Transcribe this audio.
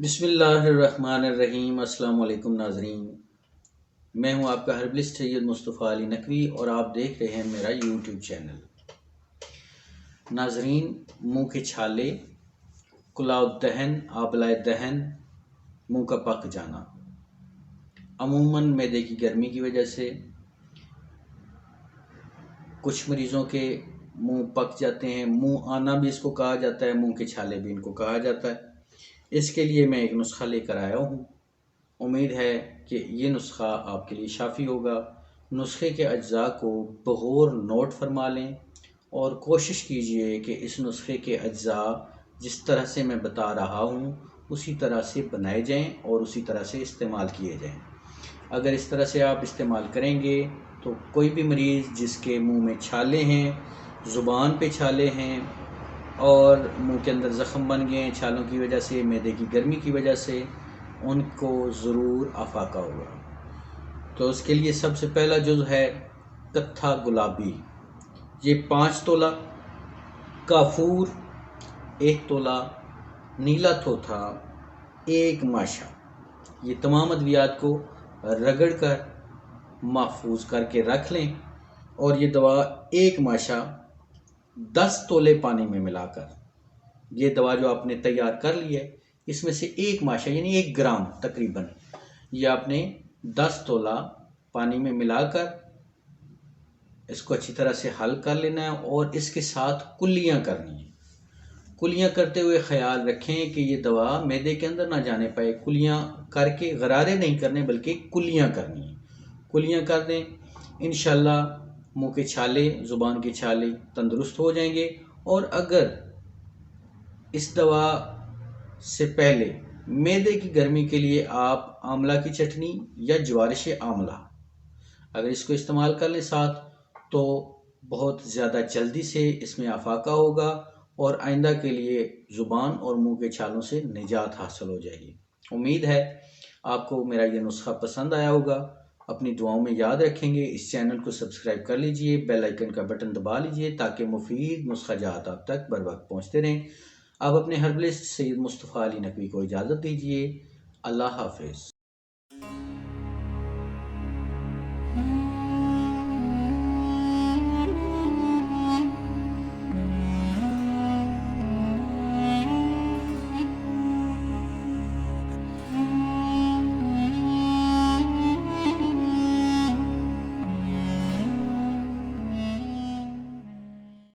बिस्मिल्लाहिर्रहमानिर्रहीम। अस्सलाम वालेकुम नाजरीन, मैं हूं आपका हर्बलिस्ट सैयद मुस्तफ़ा अली नकवी और आप देख रहे हैं मेरा यूट्यूब चैनल। नाजरीन, मुंह के छाले, कुलाउ दहन, आबलाए दहन, मुंह का पक जाना, अमूमन मैदे की गर्मी की वजह से कुछ मरीज़ों के मुंह पक जाते हैं। मुंह आना भी इसको कहा जाता है, मुंह के छाले भी इनको कहा जाता है। इसके लिए मैं एक नुस्खा लेकर आया हूँ। उम्मीद है कि ये नुस्खा आपके लिए शाफ़ी होगा। नुस्खे के अज्जा को बगौर नोट फरमा लें और कोशिश कीजिए कि इस नुस्खे के अज्जा जिस तरह से मैं बता रहा हूँ उसी तरह से बनाए जाएं और उसी तरह से इस्तेमाल किए जाएं। अगर इस तरह से आप इस्तेमाल करेंगे तो कोई भी मरीज़ जिसके मुंह में छाले हैं, ज़ुबान पे छाले हैं और मुंह के अंदर ज़ख़म बन गए हैं छालों की वजह से, मैदे की गर्मी की वजह से, उनको ज़रूर अफाका होगा। तो उसके लिए सबसे पहला जुज़ है कत्था गुलाबी। ये 5 तोला, काफूर 1 तोला, नीला थोथा 1 माशा। ये तमाम अद्वियात को रगड़ कर महफूज करके रख लें और ये दवा 1 माशा 10 तोले पानी में मिलाकर, ये दवा जो आपने तैयार कर ली है इसमें से 1 माशा यानी 1 ग्राम तकरीबन ये आपने 10 तोला पानी में मिलाकर इसको अच्छी तरह से हल कर लेना है और इसके साथ कुल्लियाँ करनी है। कुल्लियाँ करते हुए ख्याल रखें कि ये दवा मैदे के अंदर ना जाने पाए। कुल्लियाँ करके गरारे नहीं करने बल्कि कुल्लियाँ करनी है। कुल्लियाँ कर दें, इंशाल्लाह मुंह के छाले, ज़ुबान के छाले तंदुरुस्त हो जाएंगे। और अगर इस दवा से पहले मैदे की गर्मी के लिए आप आंवला की चटनी या ज्वारिश आंवला अगर इसको इस्तेमाल कर लें साथ, तो बहुत ज़्यादा जल्दी से इसमें अफाका होगा और आइंदा के लिए ज़ुबान और मुंह के छालों से निजात हासिल हो जाएगी। उम्मीद है आपको मेरा ये नुस्खा पसंद आया होगा। अपनी दुआओं में याद रखेंगे। इस चैनल को सब्सक्राइब कर लीजिए, बेल आइकन का बटन दबा लीजिए ताकि मुफीद नुस्खा जात आप तक बर वक्त पहुँचते रहें। आप अपने हर्बलिस्ट सैयद मुस्तफ़ा अली नकवी को इजाज़त दीजिए। अल्लाह हाफिज़।